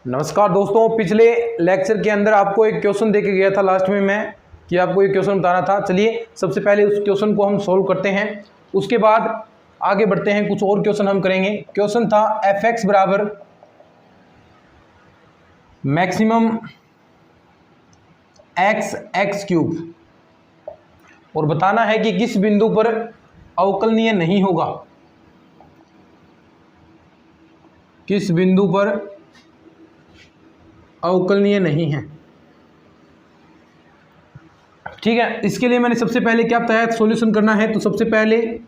नमस्कार दोस्तों, पिछले लेक्चर के अंदर आपको एक क्वेश्चन देके गया था लास्ट में मैं कि आपको एक क्वेश्चन बताना था। चलिए सबसे पहले उस क्वेश्चन को हम सोल्व करते हैं, उसके बाद आगे बढ़ते हैं, कुछ और क्वेश्चन हम करेंगे। क्वेश्चन था f(x) बराबर मैक्सिमम x क्यूब और बताना है कि किस बिंदु पर अवकलनीय नहीं होगा, किस बिंदु पर अवकलनीय नहीं है। ठीक है, इसके लिए मैंने सबसे पहले क्या बताया, सॉल्यूशन करना है। तो सबसे पहले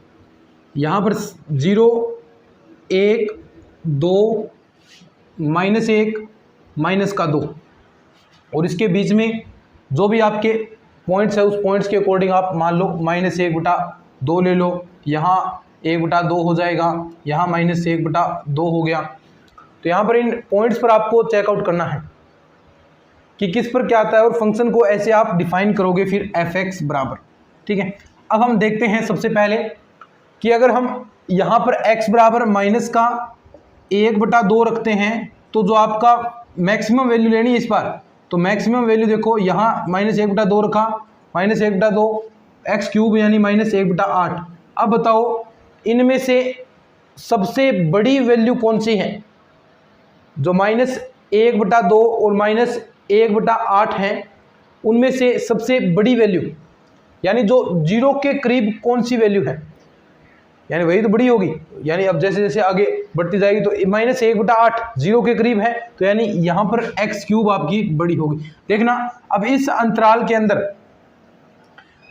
यहाँ पर 0, 1, 2, -1, -2 और इसके बीच में जो भी आपके पॉइंट्स है उस पॉइंट्स के अकॉर्डिंग आप मान लो -1/2 ले लो। यहाँ 1/2 हो जाएगा, यहाँ -1/2 हो गया। तो यहाँ पर इन पॉइंट्स पर आपको चेकआउट करना है कि किस पर क्या आता है और फंक्शन को ऐसे आप डिफाइन करोगे फिर f(x) बराबर। ठीक है, अब हम देखते हैं सबसे पहले कि अगर हम यहाँ पर x बराबर -1/2 रखते हैं तो जो आपका मैक्सिमम वैल्यू लेनी है इस बार, तो मैक्सिमम वैल्यू देखो यहाँ -1/2 रखा, -1/2 x क्यूब यानी -1/8। अब बताओ इनमें से सबसे बड़ी वैल्यू कौन सी है? जो -1/2 और -1/8 है उनमें से सबसे बड़ी वैल्यू यानी जो 0 के करीब कौन सी वैल्यू है, यानी वही तो बड़ी होगी। यानी अब जैसे जैसे आगे बढ़ती जाएगी तो -1/8 0 के करीब है, तो यानी यहाँ पर x क्यूब आपकी बड़ी होगी। देखना अब इस अंतराल के अंदर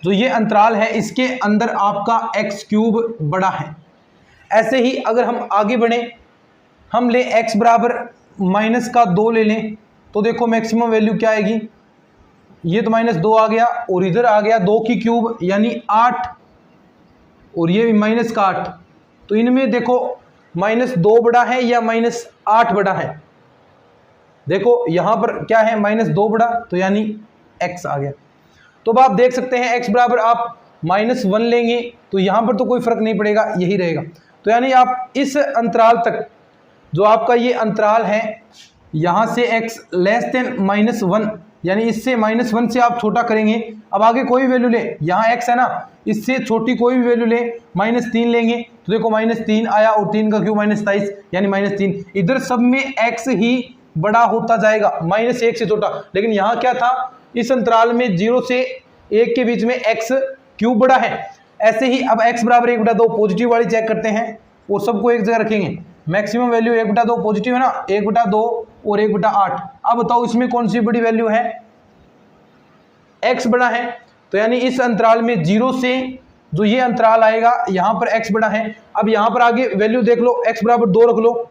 जो ये अंतराल है इसके अंदर आपका x क्यूब बड़ा है। ऐसे ही अगर हम आगे बढ़े, हम ले x बराबर -2 ले लें तो देखो मैक्सिमम वैल्यू क्या आएगी, ये तो -2 आ गया और इधर आ गया 2 की क्यूब यानी 8 और ये भी -8। तो इनमें देखो -2 बड़ा है या -8 बड़ा है? देखो यहाँ पर क्या है, -2 बड़ा, तो यानी x आ गया। तो अब आप देख सकते हैं x बराबर आप -1 लेंगे तो यहाँ पर तो कोई फर्क नहीं पड़ेगा, यही रहेगा। तो यानी आप इस अंतराल तक जो आपका ये अंतराल है यहाँ से x लेस देन -1 यानी इससे -1 से आप छोटा करेंगे। अब आगे कोई वैल्यू ले, यहाँ x है ना, इससे छोटी कोई भी वैल्यू ले, -3 लेंगे तो देखो -3 आया और 3 का क्यूब -27 यानी -3। इधर सब में x ही बड़ा होता जाएगा, -1 से छोटा। लेकिन यहाँ क्या था, इस अंतराल में 0 से 1 के बीच में x क्यूब बड़ा है। ऐसे ही अब x बराबर 1/2 पॉजिटिव वाली चेक करते हैं और सबको एक जगह रखेंगे। मैक्सिमम वैल्यू 1/2 पॉजिटिव है ना, 1/2 और 1/8। अब बताओ इसमें कौन सी बड़ी वैल्यू है? x बड़ा है, तो यानी इस अंतराल में 0 से जो ये अंतराल आएगा यहाँ पर x बड़ा है। अब यहाँ पर आगे वैल्यू देख लो, x बराबर 2 रख लो,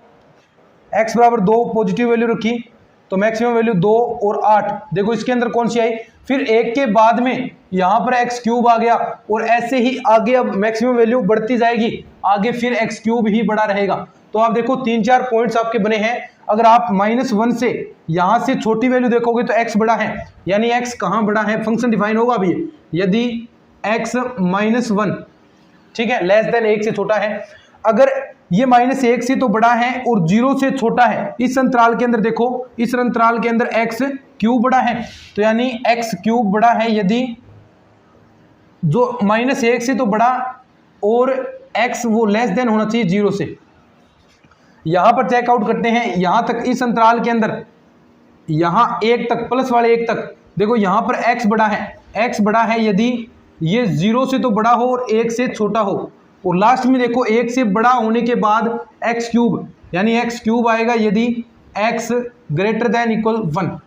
x बराबर 2 पॉजिटिव वैल्यू रखी तो मैक्सिमम वैल्यू 2 और 8। देखो इसके अंदर कौन सी आई, फिर 1 के बाद में यहाँ पर x क्यूब आ गया और ऐसे ही आगे अब मैक्सिमम वैल्यू बढ़ती जाएगी, आगे फिर x क्यूब ही बड़ा रहेगा। तो आप देखो 3-4 पॉइंट्स आपके बने हैं। अगर आप -1 से यहाँ से छोटी वैल्यू देखोगे तो x बड़ा है, यानी x कहाँ बड़ा है, फंक्शन डिफाइन होगा अभी यदि x -1 ठीक है लेस देन 1 से छोटा है। अगर ये -1 से तो बड़ा है और 0 से छोटा है, इस अंतराल के अंदर देखो, इस अंतराल के अंदर x क्यूब बड़ा है, तो यानी x क्यूब बड़ा है यदि जो -1 से तो बड़ा और x वो लेस देन होना चाहिए 0 से। यहां पर चेकआउट करते हैं, यहां तक इस अंतराल के अंदर यहां 1 तक प्लस वाले 1 तक देखो यहाँ पर x बड़ा है, x बड़ा है यदि ये 0 से तो बड़ा हो और 1 से छोटा हो। और लास्ट में देखो 1 से बड़ा होने के बाद x क्यूब यानी x क्यूब आएगा यदि x ग्रेटर देन इक्वल 1,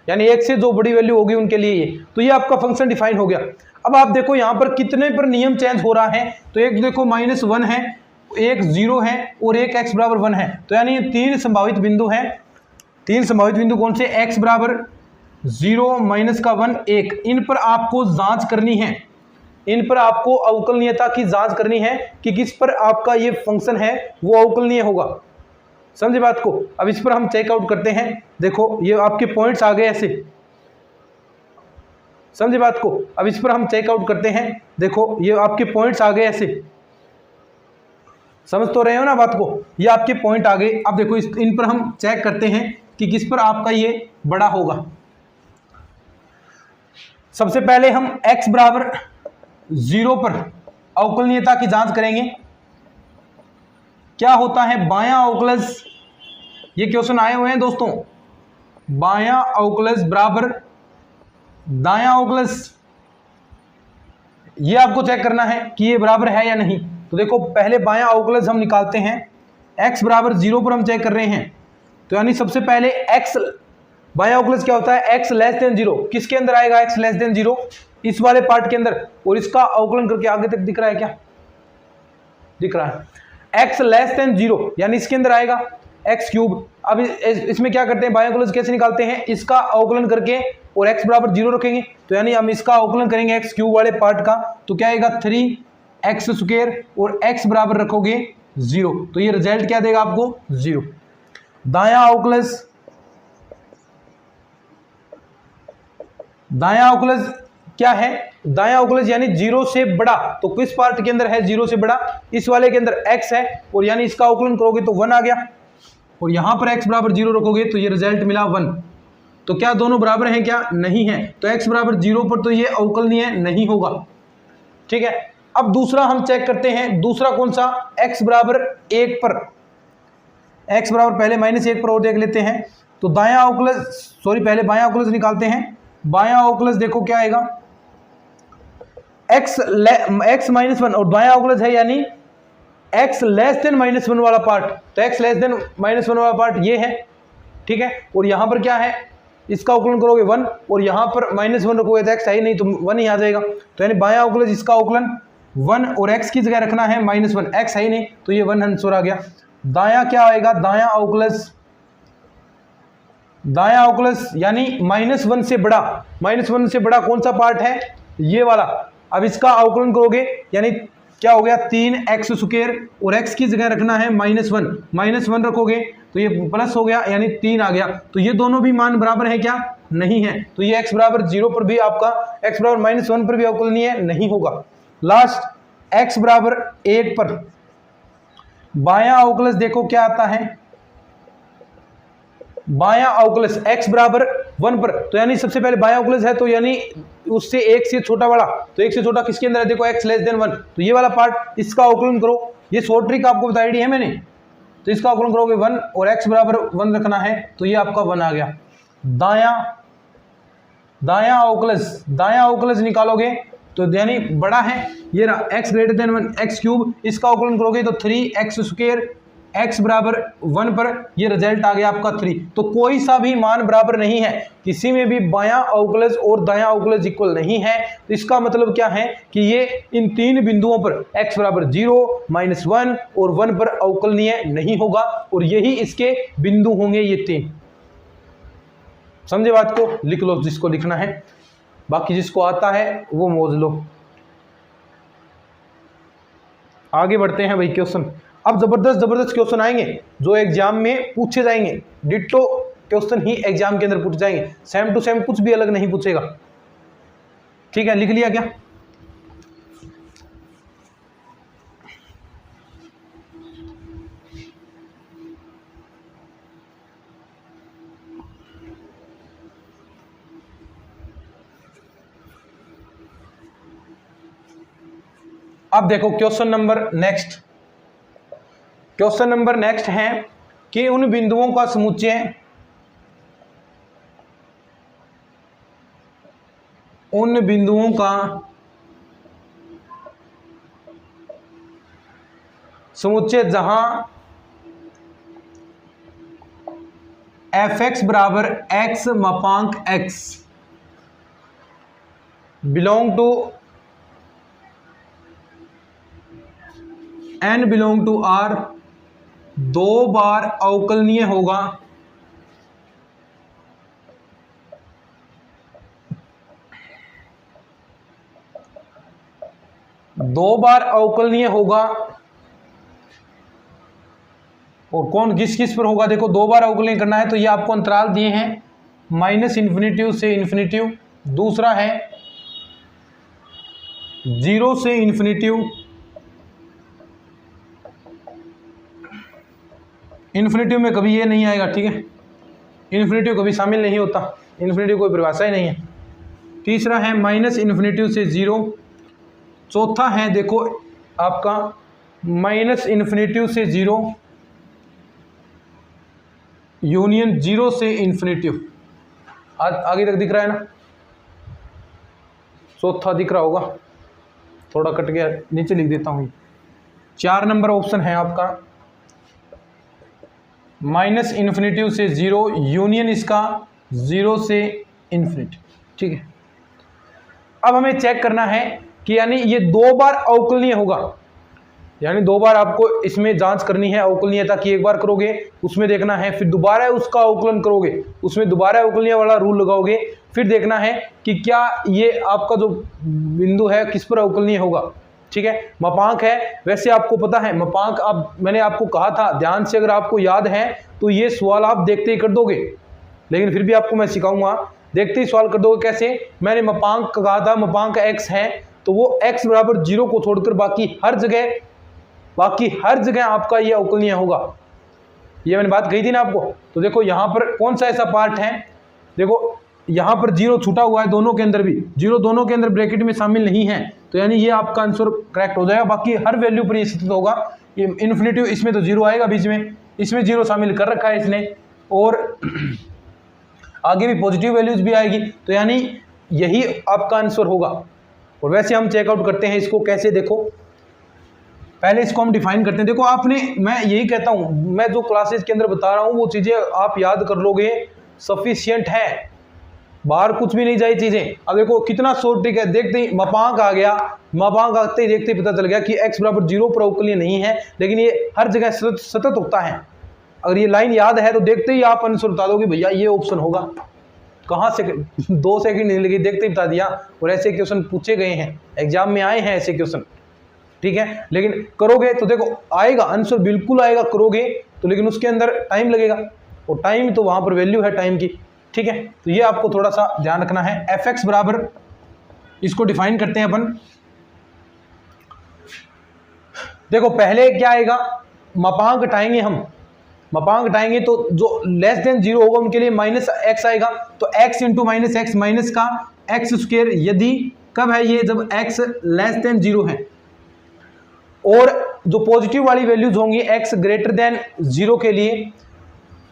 यानी 1 से जो बड़ी वैल्यू होगी उनके लिए ये। तो ये आपका फंक्शन डिफाइन हो गया। अब आप देखो यहाँ पर कितने पर नियम चेंज हो रहा है, तो एक देखो -1 है, एक 0 है और एक x बराबर 1 है। तो यानी 3 संभावित बिंदु हैं। 3 संभावित बिंदु कौन से? x बराबर 0, -1, 1। इन पर आपको जांच करनी है, इन पर आपको अवकलनीयता की जांच करनी है कि किस पर आपका ये फंक्शन है वो अवकलनीय होगा। समझे बात को? अब इस पर हम चेकआउट करते हैं। देखो ये आपके पॉइंट्स आ गए ऐसे, समझे बात को? अब इस पर हम चेकआउट करते हैं। देखो ये आपके पॉइंट्स आ गए ऐसे, समझ तो रहे हो ना बात को, ये आपके पॉइंट आ गए। अब देखो इन पर हम चेक करते हैं कि किस पर आपका ये बड़ा होगा। सबसे पहले हम x बराबर 0 पर अवकलनीयता की जांच करेंगे। क्या होता है बायां अवकलज, ये क्वेश्चन आए हुए हैं दोस्तों, बायां अवकलज बराबर दायां अवकलज, ये आपको चेक करना है कि ये बराबर है या नहीं। तो देखो पहले बायां अवकलज हम निकालते हैं, x बराबर 0 पर हम चेक कर रहे हैं, तो यानी सबसे पहले x बायां अवकलज क्या होता है, x लेस देन 0, किसके अंदर आएगा x लेस देन 0, इस वाले पार्ट के अंदर, और इसका अवकलन करके आगे तक दिख रहा है, क्या दिख रहा है, x लेस देन 0 यानी इसके अंदर आएगा x क्यूब। अब इसमें क्या करते हैं, बायां अवकलज कैसे निकालते हैं, इसका अवकलन करके और x बराबर 0 रखेंगे, तो यानी हम इसका अवकलन करेंगे x क्यूब वाले पार्ट का, तो क्या आएगा 3x स्क्वायर और x बराबर रखोगे 0, तो ये रिजल्ट क्या देगा आपको 0। दायां अवकलज, दायां अवकलज क्या है, दायां अवकलज यानी 0 से बड़ा, तो किस पार्ट के अंदर है 0 से बड़ा, इस वाले के अंदर x है, और यानी इसका अवकलन करोगे तो 1 आ गया, और यहां पर x बराबर 0 रखोगे तो ये रिजल्ट मिला 1। तो क्या दोनों बराबर हैं, क्या नहीं है, तो x बराबर 0 पर तो ये अवकलनीय नहीं होगा, ठीक है। अब दूसरा हम चेक करते हैं, दूसरा कौन सा, x बराबर 1 पर, x बराबर पहले -1 पर और देख लेते हैं। तो दायां अवकलज, सॉरी पहले बायां अवकलज निकालते हैं, बायां अवकलज देखो क्या आएगा, x -1 और बायां अवकलज है यानी x लेस देन -1 वाला पार्ट, तो x लेस देन -1 वाला पार्ट ये है, ठीक है, और यहां पर क्या है, इसका अवकलन करोगे 1, और यहां पर -1 रखोगे तो x है ही नहीं, तो 1 ही आ जाएगा, तो यानी बायां अवकलज इसका अवकलन 1 और x की जगह रखना है -1, x है ही नहीं, तो ये 1 आंसर आ गया। दायां क्या आएगा, दायां अवकलज, दायां अवकलज यानी -1 से बड़ा, -1 से बड़ा कौन सा पार्ट है, ये वाला, अब इसका अवकलन करोगे यानी क्या हो गया 3x स्क्वायर, और x की जगह रखना है -1 रखोगे तो ये प्लस हो गया यानी 3 आ गया, तो ये दोनों भी मान बराबर है क्या, नहीं है, तो ये x बराबर 0 पर भी आपका, x बराबर -1 पर भी अवकलनीय नहीं होगा। लास्ट x बराबर 1 पर बायां अवकलज देखो क्या आता है, बायां अवकलज x बराबर 1 पर, तो यानी सबसे पहले बायां अवकलज है, तो यानी उससे 1 से छोटा वाला, तो 1 से छोटा किसके अंदर है, देखो x लेस देन 1, तो ये वाला पार्ट, इसका अवकलन करो, ये शॉर्ट ट्रिक आपको बताई है मैंने, तो इसका अवकलन करोगे 1 और x बराबर 1 रखना है, तो ये आपका 1 आ गया। दायां अवकलज निकालोगे तो यानी बड़ा है, ये रहा x greater than 1 x cube, इसका अवकलन करोगे तो 3x स्क्वायर, x बराबर 1 पर, ये रिजल्ट आ गया आपका 3। तो कोई सा भी मान बराबर नहीं है, किसी में भी बायां अवकलज और दायां अवकलज इक्वल नहीं है, तो इसका मतलब क्या है कि ये इन तीन बिंदुओं पर x बराबर 0, -1 और 1 पर अवकलनीय नहीं होगा, और यही इसके बिंदु होंगे ये 3। समझे बात को, लिख लो जिसको लिखना है, बाकी जिसको आता है वो मोज लो। आगे बढ़ते हैं भाई क्वेश्चन। अब जबरदस्त क्वेश्चन आएंगे जो एग्जाम में पूछे जाएंगे, डिट्टो क्वेश्चन ही एग्जाम के अंदर पूछे जाएंगे, सेम टू सेम, कुछ भी अलग नहीं पूछेगा, ठीक है। लिख लिया क्या, अब देखो क्वेश्चन नंबर नेक्स्ट है कि उन बिंदुओं का समुच्चय, उन बिंदुओं का समुच्चय जहां f(x) बराबर x मापांक x belong to n belong to R 2 बार अवकलनीय होगा, और कौन किस किस पर होगा, देखो 2 बार अवकलनीय करना है तो ये आपको अंतराल दिए हैं -∞ से ∞, दूसरा है 0 से ∞, इन्फिनिटिव में कभी ये नहीं आएगा, ठीक है, इन्फिनिटिव कभी शामिल नहीं होता, इन्फिनिटिव कोई परिभाषा ही नहीं है। तीसरा है माइनस इन्फिनिटिव से 0। चौथा है देखो आपका माइनस इन्फिनिटिव से 0 यूनियन 0 से इन्फिनिटिव। आगे तक दिख रहा है ना, चौथा दिख रहा होगा, थोड़ा कट गया, नीचे लिख देता हूँ। 4 नंबर ऑप्शन है आपका माइनस इन्फिनिटिव से 0 यूनियन इसका 0 से इन्फिनिटी, ठीक है। अब हमें चेक करना है कि यानी ये 2 बार अवकलनीय होगा, यानी 2 बार आपको इसमें जांच करनी है अवकलनीयता की। एक बार करोगे उसमें देखना है, फिर दोबारा उसका अवकलन करोगे उसमें दोबारा अवकलनीय वाला रूल लगाओगे, फिर देखना है कि क्या ये आपका जो बिंदु है किस पर अवकलनीय होगा, ठीक है। मापांक है, वैसे आपको पता है मापांक, अब मैंने आपको कहा था ध्यान से, अगर आपको याद है तो ये सवाल आप देखते ही कर दोगे, लेकिन फिर भी आपको मैं सिखाऊंगा, देखते ही सवाल कर दोगे। कैसे? मैंने मापांक कहा था, मापांक x है तो वो x बराबर 0 को छोड़कर बाकी हर जगह आपका ये अवकलनीय होगा। ये मैंने बात कही थी ना आपको। तो देखो यहाँ पर कौन सा ऐसा पार्ट है, देखो यहाँ पर 0 छूटा हुआ है, दोनों के अंदर भी 0 दोनों के अंदर ब्रैकेट में शामिल नहीं है, तो यानी ये आपका आंसर करेक्ट हो जाएगा। बाकी हर वैल्यू पर ये स्थित होगा। ये इन्फिनिटिव इसमें तो 0 आएगा बीच में, इसमें 0 शामिल कर रखा है इसने, और आगे भी पॉजिटिव वैल्यूज भी आएगी, तो यानी यही आपका आंसर होगा। और वैसे हम चेकआउट करते हैं इसको कैसे, देखो पहले इसको हम डिफाइन करते हैं। देखो आपने, मैं यही कहता हूं, मैं जो क्लासेस के अंदर बता रहा हूं वो चीजें आप याद कर लोगे सफिशिएंट है, बाहर कुछ भी नहीं जाए चीजें। अब देखो कितना शॉर्ट ट्रिक है, देखते ही मापांक आ गया, मापांक आते ही देखते ही पता चल गया कि x बराबर 0 पर अवकलनीय नहीं है, लेकिन ये हर जगह सतत होता है। अगर ये लाइन याद है तो देखते ही आप आंसर बता दोगे भैया ये ऑप्शन होगा। कहाँ से 2 सेकंड नहीं लगे, देखते ही बता दिया। और ऐसे क्वेश्चन पूछे गए हैं, एग्जाम में आए हैं ऐसे क्वेश्चन, ठीक है। लेकिन करोगे तो देखो आएगा आंसर, बिल्कुल आएगा करोगे तो, लेकिन उसके अंदर टाइम लगेगा, और टाइम तो वहां पर वैल्यू है टाइम की, ठीक है। तो ये आपको थोड़ा सा ध्यान रखना है। fx बराबर, इसको डिफाइन करते हैं अपन। देखो पहले क्या आएगा, मापांक हटाएंगे हम, मापांक हटाएंगे तो जो लेस देन 0 होगा उनके लिए माइनस x आएगा, तो x into minus x, minus का एक्स स्क्वायर, यदि कब है ये, जब x लेस देन 0 है। और जो पॉजिटिव वाली वैल्यूज होंगी x ग्रेटर देन 0 के लिए,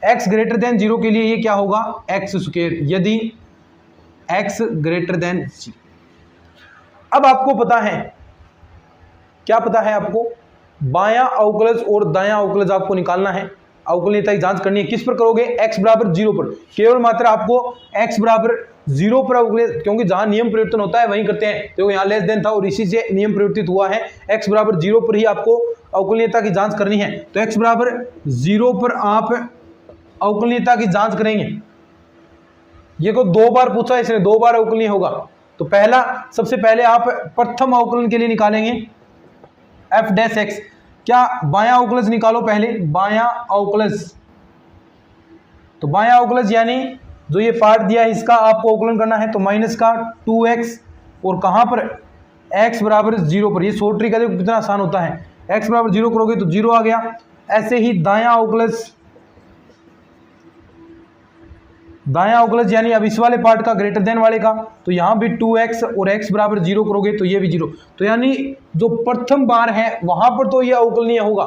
x ग्रेटर देन 0 के लिए ये क्या होगा, एक्स स्क्वायर, यदि x ग्रेटर देन 0। अब आपको पता है, क्या पता है आपको, बायां अवकलज और दायां अवकलज आपको निकालना है, अवकलनीयता की जांच करनी है। किस पर करोगे, x बराबर 0 पर, केवल मात्र आपको x बराबर 0 पर अवकलनीय, क्योंकि जहां नियम परिवर्तन होता है वहीं करते हैं, तो यहाँ लेस देन था और इसी से नियम परिवर्तित हुआ है। x बराबर 0 पर ही आपको अवकलनीयता की जांच करनी है, तो x बराबर 0 पर आप अवकलनीयता की जांच करेंगे। ये को 2 बार पूछा इसने, 2 बार अवकलनीय होगा, तो पहला, सबसे पहले आप प्रथम अवकलन के लिए निकालेंगे f डैश x। क्या बायां अवकलज निकालो पहले, बायां अवकलज, तो बायां अवकलज यानी जो ये पार्ट दिया है इसका आपको अवकलन करना है, तो माइनस का 2x, और कहां पर, x बराबर 0 पर। ये शॉर्ट ट्रिक है, देखो कितना आसान होता है, x बराबर 0 करोगे तो 0 आ गया। ऐसे ही दायां अवकलज, दायां अवकलज यानी अब इस वाले पार्ट का ग्रेटर देन वाले का, तो यहां भी 2x और x बराबर 0 करोगे तो ये भी 0। तो यानी जो प्रथम बार है वहां पर तो ये अवकलनीय होगा,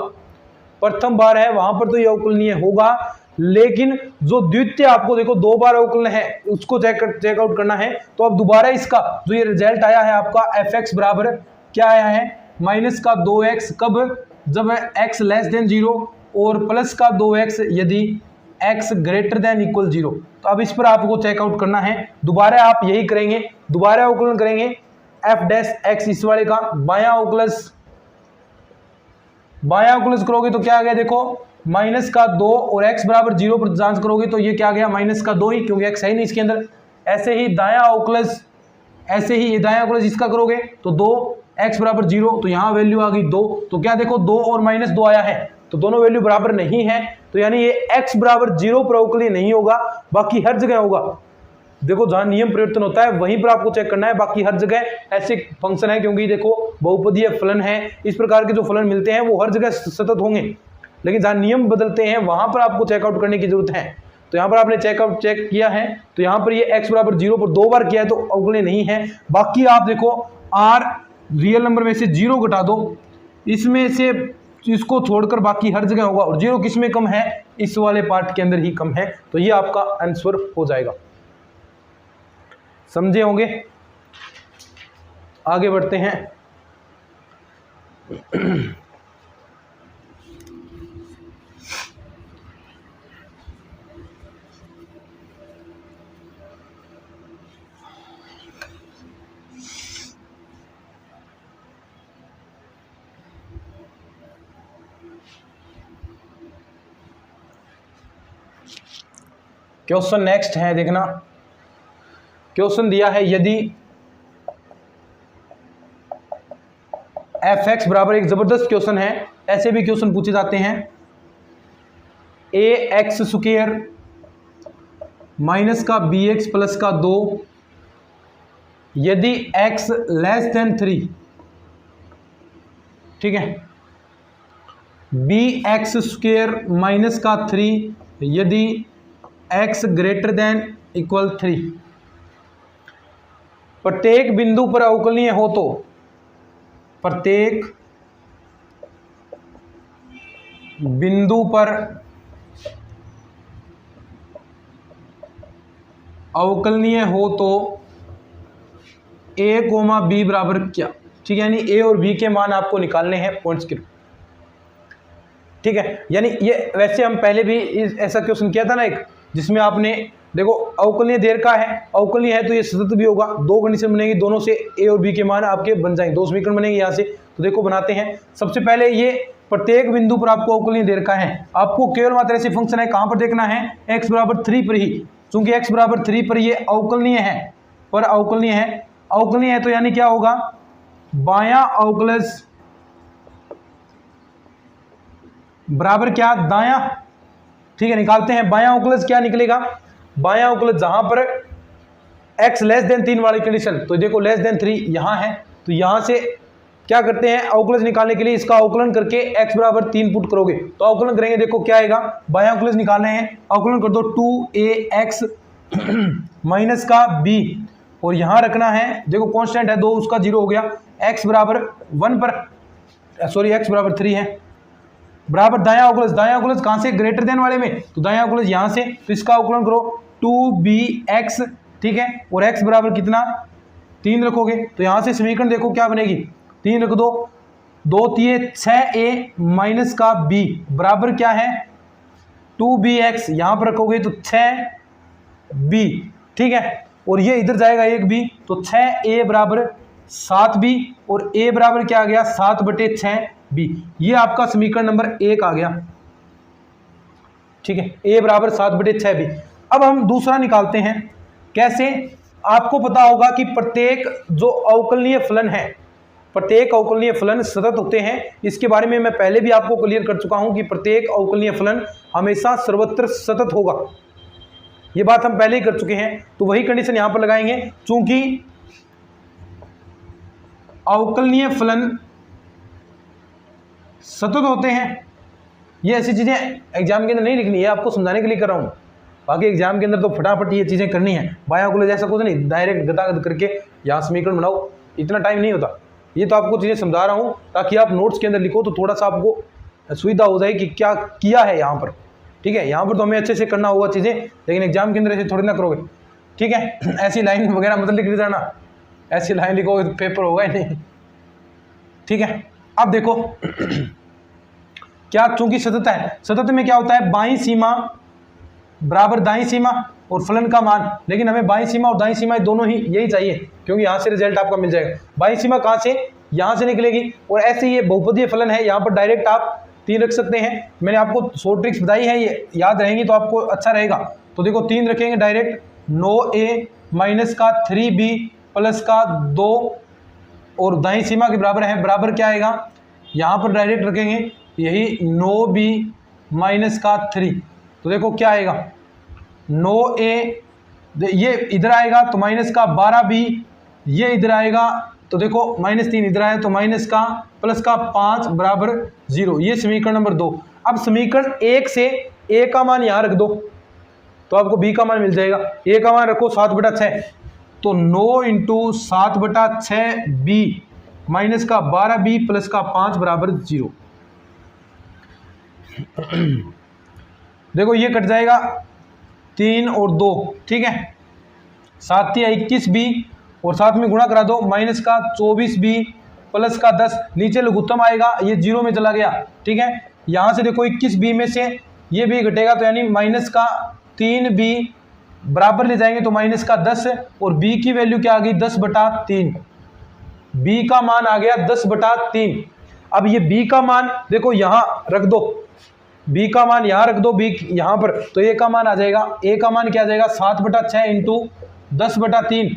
प्रथम बार है वहां पर तो ये अवकलनीय होगा, लेकिन जो द्वितीय आपको देखो 2 बार अवकलन है उसको चेकआउट करना है। तो अब दोबारा इसका जो ये रिजल्ट आया है आपका fx बराबर क्या आया है, माइनस का 2x, कब, जब x लेस देन 0, और प्लस का 2x यदि x ग्रेटर देन इक्वल 0। तो अब इस पर आपको चेकआउट करना है, दोबारा आप यही करेंगे, दोबारा अवकलन करेंगे f डैश x इस वाले का, बायां अवकलज, बायां अवकलज करोगे तो क्या आ गया, देखो माइनस का 2, और x बराबर 0 पर जांच करोगे तो ये क्या आ गया, माइनस का 2 ही, क्योंकि x है ही नहीं इसके अंदर। ऐसे ही दायां अवकलज, ऐसे ही ये दायां अवकलज इसका करोगे तो 2, x बराबर 0, तो यहाँ वैल्यू आ गई 2, तो क्या देखो 2 और माइनस 2 आया है, तो दोनों वैल्यू बराबर नहीं है, तो यानी ये x बराबर 0 पर अवकलनीय नहीं होगा, बाकी हर जगह होगा। देखो जहां नियम परिवर्तन होता है वहीं पर आपको चेक करना है, बाकी हर जगह ऐसे फंक्शन है, क्योंकि देखो बहुपदीय फलन है, इस प्रकार के जो फलन मिलते हैं वो हर जगह सतत होंगे। लेकिन जहाँ नियम बदलते हैं वहाँ पर आपको चेकआउट करने की जरूरत है। तो यहाँ पर आपने चेक किया है, तो यहाँ पर ये x बराबर 0 पर 2 बार किया है तो अवकलनीय नहीं है। बाकी आप देखो r रियल नंबर में से 0 घटा दो, इसमें से इसको छोड़कर बाकी हर जगह होगा, और 0 किस में कम है, इस वाले पार्ट के अंदर ही कम है, तो ये आपका आंसर हो जाएगा। समझे होंगे? आगे बढ़ते हैं। क्वेश्चन नेक्स्ट है, देखना। क्वेश्चन दिया है यदि एफ एक्स बराबर, एक जबरदस्त क्वेश्चन है, ऐसे भी क्वेश्चन पूछे जाते हैं। ए एक्स स्क्वायर माइनस का बी एक्स प्लस का 2 यदि x लेस देन 3, ठीक है, बी एक्स स्क्वायर माइनस का 3 यदि x ग्रेटर देन इक्वल 3, प्रत्येक बिंदु पर अवकलनीय हो तो, प्रत्येक बिंदु पर अवकलनीय हो तो a कोमा बी बराबर क्या, ठीक है, यानी a और b के मान आपको निकालने हैं पॉइंट्स के, ठीक है। यानी ये वैसे हम पहले भी ऐसा क्वेश्चन किया था ना एक, जिसमें आपने देखो अवकलनीय देर का है, अवकलनीय है तो ये सतत भी होगा, दो कंडीशन बनेगी, दोनों से a और b के मान आपके बन जाएंगे, दो समीकरण बनेंगे यहाँ से। तो देखो बनाते हैं। सबसे पहले ये प्रत्येक बिंदु पर आपको अवकलनीय देर का है, आपको केवल मात्र ऐसे फंक्शन है कहाँ पर देखना है, x बराबर 3 पर ही, चूंकि x बराबर 3 पर ये अवकलनीय है, पर अवकलनीय है, अवकलनीय है तो यानी क्या होगा, बायां अवकलज बराबर क्या, दायां, ठीक है। निकालते हैं बायां अवकलज, क्या निकलेगा, बायां अवकलज जहां पर x लेस देन 3 वाली कंडीशन, तो देखो लेस देन 3 यहां है, तो यहां से क्या करते हैं, अवकलज निकालने के लिए इसका अवकलन करके x बराबर 3 पुट करोगे, तो अवकलन करेंगे, देखो क्या आएगा, बायां अवकलज निकालने हैं, अवकलन कर दो 2ax माइनस का b, और यहां रखना है, देखो कांस्टेंट है 2, उसका 0 हो गया, x बराबर 1 पर, सॉरी x बराबर 3 है, बराबर दायां अवकलज, दायां अवकलज कहां से, ग्रेटर देन वाले में, तो दायां अवकलज यहां से, तो इसका अवकलन करो 2bx, ठीक है, और x बराबर कितना 3 रखोगे, तो यहां से समीकरण देखो क्या बनेगी, 3 रख दो, 2 3 6a माइनस का b बराबर क्या है 2bx, यहां पर रखोगे तो 6b, ठीक है, और ये इधर जाएगा एक b, तो 6a बराबर 7b, और a बराबर क्या आ गया 7/6b, ये आपका समीकरण नंबर 1 आ गया, ठीक है, a बराबर 7/6b। अब हम दूसरा निकालते हैं, कैसे, आपको पता होगा कि प्रत्येक जो अवकलनीय फलन है, प्रत्येक अवकलनीय फलन सतत होते हैं, इसके बारे में मैं पहले भी आपको क्लियर कर चुका हूं कि प्रत्येक अवकलनीय फलन हमेशा सर्वत्र सतत होगा, ये बात हम पहले ही कर चुके हैं, तो वही कंडीशन यहां पर लगाएंगे, चूंकि अवकलनीय फलन सतत होते हैं, ये ऐसी चीजें एग्जाम के अंदर नहीं लिखनी है, आपको समझाने के लिए कर रहा हूं, बाकी एग्जाम के अंदर तो फटाफट ये चीजें करनी है, बायां अवकलज ऐसा कुछ नहीं, डायरेक्ट गदागद करके यहाँ समीकरण बनाओ, इतना टाइम नहीं होता, ये तो आपको चीजें समझा रहा हूं ताकि आप नोट्स के अंदर लिखो तो थोड़ा सा आपको सुविधा हो जाए कि क्या किया है यहाँ पर, ठीक है। यहाँ पर तो हमें अच्छे से करना होगा चीजें, लेकिन एग्जाम के अंदर ऐसे थोड़ी ना करोगे, ठीक है। ऐसी लाइन वगैरह मतलब लिख देना, ऐसी लाइन लिखोगे तो पेपर होगा ही नहीं, ठीक है। अब देखो क्या, चूंकि सतत है, सतत में क्या होता है, बाईं सीमा बराबर दाईं सीमा और फलन का मान, लेकिन हमें बाईं सीमा और दाईं सीमा दोनों ही यही चाहिए, क्योंकि यहां से रिजल्ट आपका मिल जाएगा। बाईं सीमा कहां से, यहां से निकलेगी, और ऐसे ये बहुपदीय फलन है, यहां पर डायरेक्ट आप 3 रख सकते हैं, मैंने आपको 100 ट्रिक्स बताई है, ये याद रहेंगी तो आपको अच्छा रहेगा। तो देखो 3 रखेंगे डायरेक्ट, 9a माइनस का 3b प्लस का 2, और दाईं सीमा के बराबर है, बराबर क्या आएगा, यहाँ पर डायरेक्ट रखेंगे यही 9b माइनस का 3, तो देखो क्या आएगा 9a, ये इधर आएगा तो माइनस का 12b, ये इधर आएगा तो देखो -3 इधर आया तो माइनस का प्लस का 5 बराबर 0, ये समीकरण नंबर 2। अब समीकरण 1 से a का मान यहां रख दो तो आपको b का मान मिल जाएगा। a का मान रखो 7/6, तो 9 इंटू 7/6 b माइनस का 12b प्लस का 5 बराबर 0। देखो ये कट जाएगा 3 और 2, ठीक है, 7 या 21b और साथ में गुणा करा दो, माइनस का 24b प्लस का 10, नीचे लघुत्तम आएगा, ये 0 में चला गया, ठीक है। यहाँ से देखो 21b में से ये भी घटेगा तो यानी माइनस का 3b बराबर ले जाएंगे तो माइनस का 10, और b की वैल्यू क्या आ गई 10/3, b का मान आ गया 10/3। अब ये b का मान देखो यहाँ रख दो, b का मान यहाँ रख दो, b यहाँ पर, तो a का मान आ जाएगा, a का मान क्या आ जाएगा 7/6 इंटू 10/3,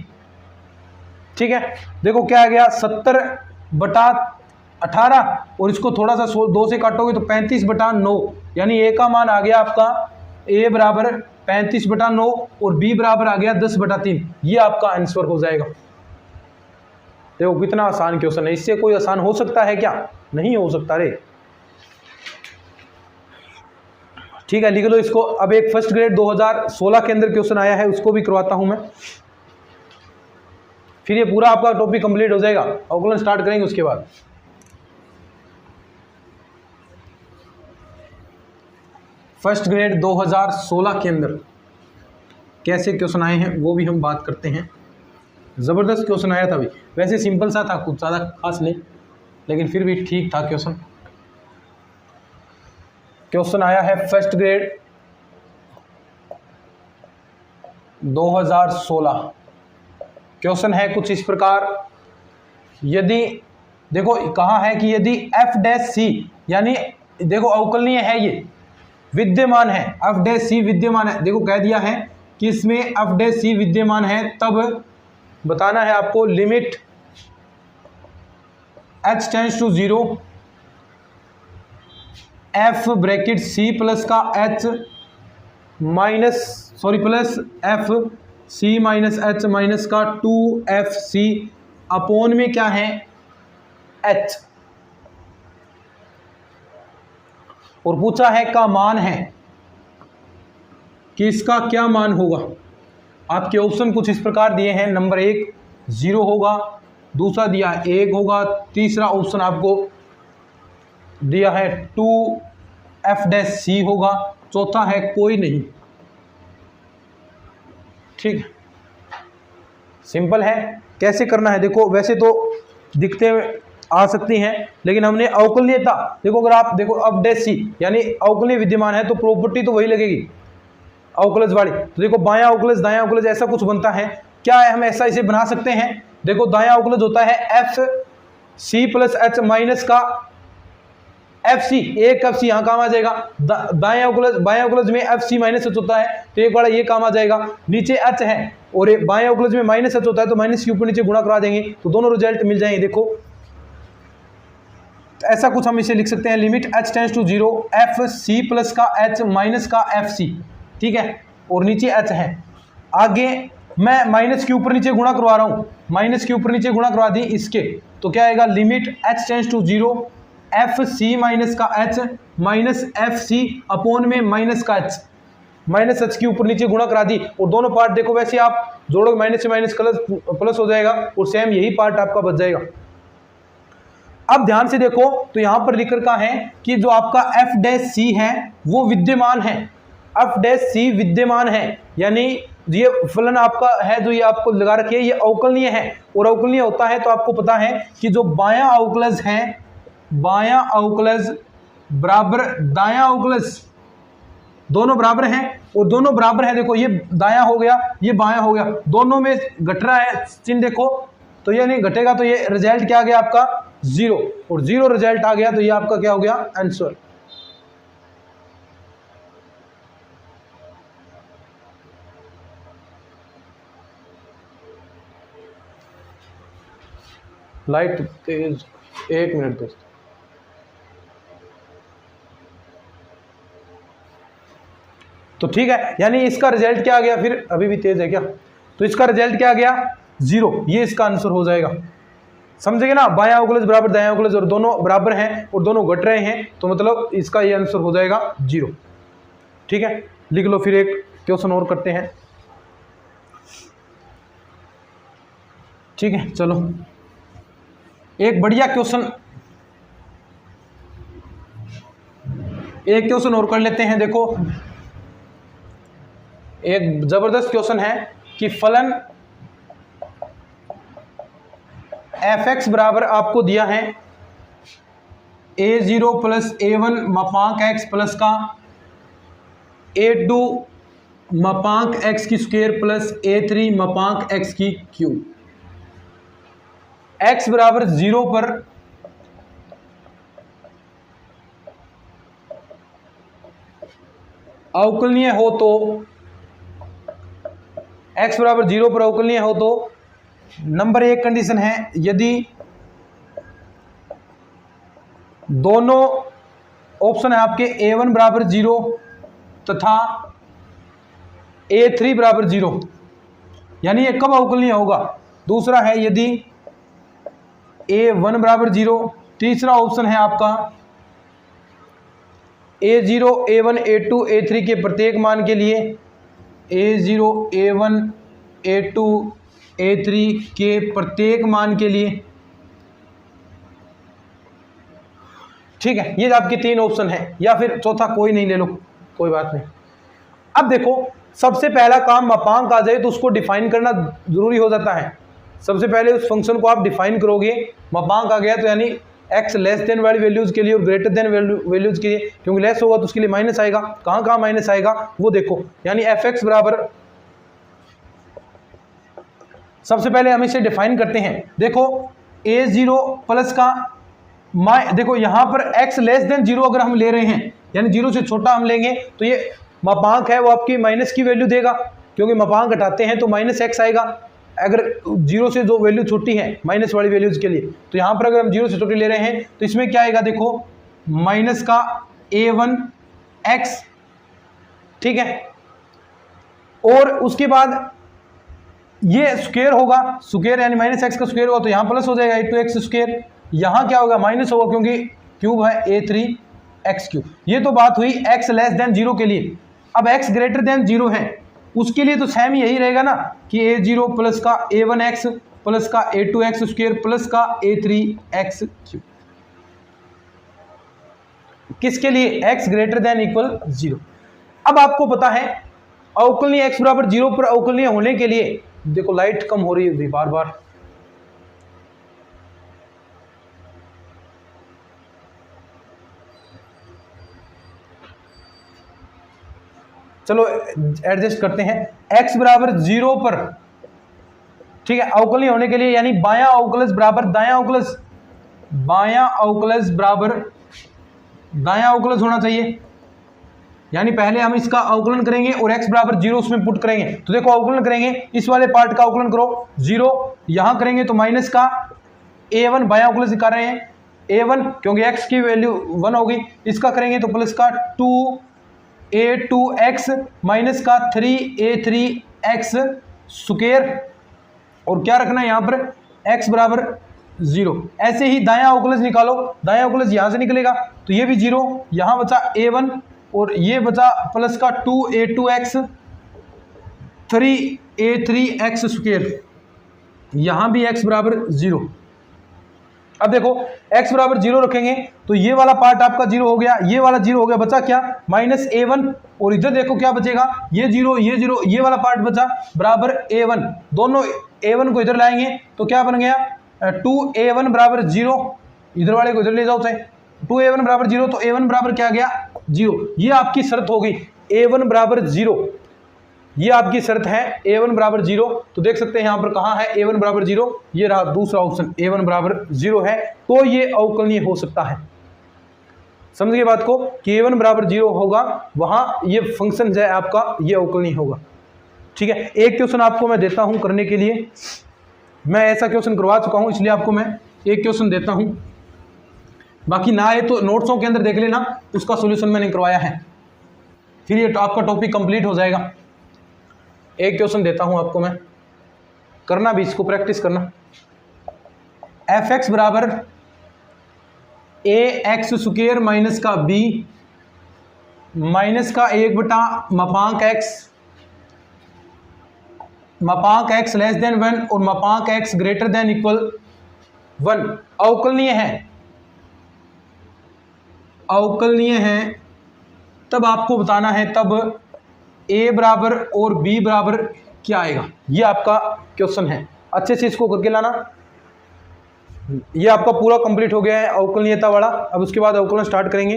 ठीक है। देखो क्या आ गया 70/18, और इसको थोड़ा सा 2 से काटोगे तो 35/9, यानी a का मान आ गया आपका a बराबर 35/9 और b बराबर आ गया 10/3। ये आपका आंसर हो जाएगा। देखो कितना आसान क्वेश्चन है, इससे कोई आसान हो सकता है क्या? नहीं हो सकता रे। ठीक है, लिख लो इसको। अब एक फर्स्ट ग्रेड 2016 के अंदर क्वेश्चन आया है, उसको भी करवाता हूं मैं, फिर ये पूरा आपका टॉपिक कंप्लीट हो जाएगा। अवकलन स्टार्ट करेंगे उसके बाद। फर्स्ट ग्रेड 2016 के अंदर कैसे क्वेश्चन आए हैं वो भी हम बात करते हैं। ज़बरदस्त क्वेश्चन आया था अभी, वैसे सिंपल सा था, कुछ ज़्यादा खास नहीं, लेकिन फिर भी ठीक था क्वेश्चन। क्वेश्चन आया है फर्स्ट ग्रेड 2016। क्वेश्चन है कुछ इस प्रकार, यदि देखो कहा है कि यदि f डैश c, यानी देखो अवकलनीय है, ये विद्यमान है, f डैश c विद्यमान है, देखो कह दिया है कि इसमें f डैश c विद्यमान है, तब बताना है आपको limit h tends to 0 f bracket c plus का h plus f c minus h minus का 2fc अपोन में क्या है h, और पूछा है का मान है कि इसका क्या मान होगा। आपके ऑप्शन कुछ इस प्रकार दिए हैं, नंबर 1 0 होगा, दूसरा दिया 1 होगा, तीसरा ऑप्शन आपको दिया है 2f डैश c होगा, चौथा है कोई नहीं। ठीक है, सिंपल है। कैसे करना है देखो, वैसे तो दिखते आ सकती हैं, लेकिन हमने अवकलनीयता देखो, अगर आप देखो f डैश c यानी अवकलनीय विद्यमान है तो प्रॉपर्टी तो वही लगेगी अवकलज वाली। तो देखो बायां अवकलज दायां अवकलज ऐसा कुछ बनता है, क्या है, हम ऐसा इसे बना सकते हैं। देखो दायां अवकलज होता है F C plus H minus का एफ सी, एक एफ सी यहाँ काम आ जाएगा। दायां अवकलज में एफ सी माइनस एच होता है तो एक बार ये काम आ जाएगा, नीचे एच है और बायां अवकलज में माइनस एच होता है तो माइनस के ऊपर नीचे गुणा करा देंगे तो दोनों रिजल्ट मिल जाएंगे। देखो तो ऐसा कुछ हम इसे लिख सकते हैं, limit h tends to 0 F C plus का h माइनस का एफ सी, ठीक है, और नीचे h है। आगे मैं माइनस के ऊपर नीचे गुणा करवा रहा हूँ, माइनस के ऊपर नीचे गुणा करवा दी इसके, तो क्या आएगा limit h tends to 0 F C minus का h minus F C upon में माइनस का h, माइनस h के ऊपर नीचे गुणा करा दी और दोनों पार्ट देखो वैसे आप जोड़ोगे माइनस से माइनस प्लस हो जाएगा और सेम यही पार्ट आपका बच जाएगा। अब ध्यान से देखो तो यहां पर लिख रखा है कि जो आपका f डैश c है वो विद्यमान है, f डैश c विद्यमान है, यानी ये फलन आपका है जो ये आपको लगा रखी है ये अवकलनीय है, और अवकलनीय होता है तो आपको पता है कि जो बायां अवकलज है, बायां अवकलज बराबर दायां अवकलज, दोनों बराबर हैं और दोनों बराबर है। देखो ये दायां हो गया ये बायां हो गया, दोनों में घट रहा है चिन्ह देखो, तो ये नहीं घटेगा तो ये रिजल्ट क्या आ गया आपका 0, और 0 रिजल्ट आ गया तो ये आपका क्या हो गया आंसर। लाइट तेज, 1 मिनट दोस्त। तो ठीक है, यानी इसका रिजल्ट क्या आ गया, फिर अभी भी तेज है क्या, तो इसका रिजल्ट क्या आ गया 0, ये इसका आंसर हो जाएगा। समझेंगे ना, बायां अवकलज बराबर दायां अवकलज और दोनों बराबर हैं और दोनों घट रहे हैं, तो मतलब इसका ये आंसर हो जाएगा 0। ठीक है, लिख लो। फिर एक क्वेश्चन और करते हैं। ठीक है, चलो एक बढ़िया क्वेश्चन, एक क्वेश्चन और कर लेते हैं। देखो एक जबरदस्त क्वेश्चन है कि फलन f(x) बराबर आपको दिया है a0 प्लस a1 मापांक x प्लस का a2 मापांक x की स्क्वायर प्लस a3 मापांक x की क्यूब। x बराबर 0 पर अवकलनीय हो तो, x बराबर 0 पर अवकलनीय हो तो नंबर 1 कंडीशन है यदि दोनों ऑप्शन है आपके a1 बराबर 0 तथा a3 बराबर 0, यानी ये कब अवकलनीय होगा। दूसरा है यदि a1 बराबर 0, तीसरा ऑप्शन है आपका a0 a1 a2 a3 के प्रत्येक मान के लिए a0 a1 a2 a3 के प्रत्येक मान के लिए। ठीक है, ये आपके 3 ऑप्शन है, या फिर चौथा कोई नहीं ले लो, कोई बात नहीं। अब देखो सबसे पहला काम मापांक आ जाए तो उसको डिफाइन करना जरूरी हो जाता है। सबसे पहले उस फंक्शन को आप डिफाइन करोगे, मापांक आ गया तो यानी x लेस देन वाली वैल्यूज के लिए और ग्रेटर देन वैल्यूज के लिए, क्योंकि लेस होगा तो उसके लिए माइनस आएगा। कहाँ माइनस आएगा वो देखो, यानी f(x) बराबर, सबसे पहले हम इसे डिफाइन करते हैं। देखो a0 प्लस का देखो यहाँ पर x लेस देन 0 अगर हम ले रहे हैं, यानी 0 से छोटा हम लेंगे तो ये मापांक है वो आपकी माइनस की वैल्यू देगा, क्योंकि मापांक घटाते हैं तो माइनस x आएगा। अगर 0 से जो वैल्यू छोटी है माइनस वाली वैल्यूज के लिए, तो यहाँ पर अगर हम 0 से छोटी ले रहे हैं तो इसमें क्या आएगा, देखो माइनस का a1x। ठीक है, और उसके बाद ये स्क्वायर होगा, स्क्वायर यानी माइनस x का स्क्वायर होगा तो यहाँ प्लस हो जाएगा a2x स्क्वायर। यहाँ क्या होगा, माइनस होगा क्योंकि क्यूब है a3x3। ये तो बात हुई x लेस देन 0 के लिए। अब x ग्रेटर देन 0 है उसके लिए तो सेम यही रहेगा ना कि a0 प्लस का a1x प्लस का a2x स्क्वायर प्लस का a3x3। किसके लिए, x ग्रेटर देन इक्वल 0। अब आपको पता है अवकलनीय x बराबर 0 पर अवकलनीय होने के लिए, देखो लाइट कम हो रही है बार बार, चलो एडजस्ट करते हैं। x बराबर 0 पर, ठीक है, अवकलनीय होने के लिए यानी बायां अवकलज बराबर दायां अवकलज, बायां अवकलज बराबर दायां अवकलज होना चाहिए। यानी पहले हम इसका अवकलन करेंगे और x बराबर 0 उसमें पुट करेंगे। तो देखो अवकलन करेंगे, इस वाले पार्ट का अवकलन करो 0, यहां करेंगे तो माइनस का a1 बायां अवकलज दिखा रहे हैं a1 क्योंकि x की वैल्यू 1 होगी, इसका करेंगे तो प्लस का 2a2x माइनस का 3a3x स्क्वायर, और क्या रखना है यहाँ पर x बराबर 0। ऐसे ही दायां अवकलज निकालो, दायां अवकलज यहाँ से निकलेगा तो ये भी 0, यहाँ बचा a1 और ये बचा प्लस का 2a2x 3a3x स्क्वायर, यहाँ भी x बराबर 0। अब देखो x बराबर 0 रखेंगे तो ये वाला पार्ट आपका 0 हो गया, ये वाला 0 हो गया, बचा क्या माइनस a1, और इधर देखो क्या बचेगा, ये 0 ये 0, ये वाला पार्ट बचा बराबर a1। दोनों a1 को इधर लाएंगे तो क्या बन गया 2a1 बराबर 0, इधर वाले को इधर ले जाओ चाहे, 2a1 बराबर 0 तो a1 बराबर क्या गया 0। ये आपकी शर्त होगी a1 बराबर 0, ये आपकी शर्त है a1 बराबर 0। तो देख सकते हैं यहाँ पर कहाँ है a1 बराबर 0, ये रहा दूसरा ऑप्शन a1 बराबर 0 है, तो ये अवकलनीय हो सकता है। समझ गए बात को कि a1 बराबर 0 होगा, वहाँ ये फंक्शन जो है आपका ये अवकलनीय होगा। ठीक है, एक क्वेश्चन आपको मैं देता हूँ करने के लिए, मैं ऐसा क्वेश्चन करवा चुका हूँ इसलिए आपको मैं एक क्वेश्चन देता हूँ, बाकी ना आए तो नोट्सों के अंदर देख लेना, उसका सोल्यूशन मैंने करवाया है, फिर ये आपका टॉपिक कंप्लीट हो जाएगा। एक क्वेश्चन देता हूं आपको मैं, करना भी इसको प्रैक्टिस करना। एफ एक्स बराबर ए एक्स स्क्वेयर माइनस का बी माइनस का 1 बटा मापांक एक्स लेस देन 1 और मापांक एक्स ग्रेटर देन इक्वल 1 अवकलनीय है, तब आपको बताना है तब ए बराबर और बी बराबर क्या आएगा। ये आपका क्वेश्चन है, अच्छे से इसको करके लाना। ये आपका पूरा कंप्लीट हो गया है अवकलनीयता वाला। अब उसके बाद अवकलन स्टार्ट करेंगे।